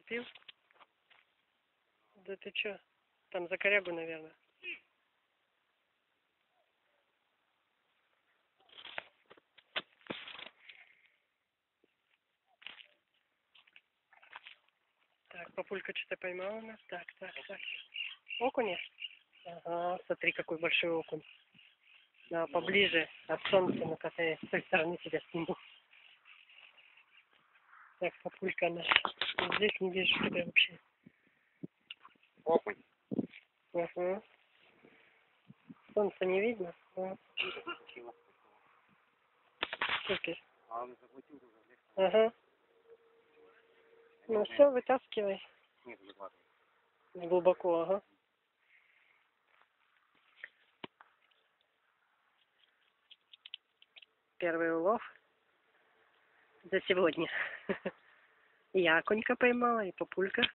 зацепил? Да ты чё? Там за корягу, наверное. Так, папулька что-то поймала у нас. Так. Окуня? Ага, смотри, какой большой окунь. Да, поближе от солнца, ну-ка я с той стороны тебя сниму. Так, папулька наш. Здесь не вижу тебя вообще. Окунь. Ага. Солнца не видно. Супер. А он заплатил уже. Ага. Ну все, вытаскивай. Нет, закладывай. Глубоко, ага. Первый улов за сегодня. И окунька поймала, и папулька.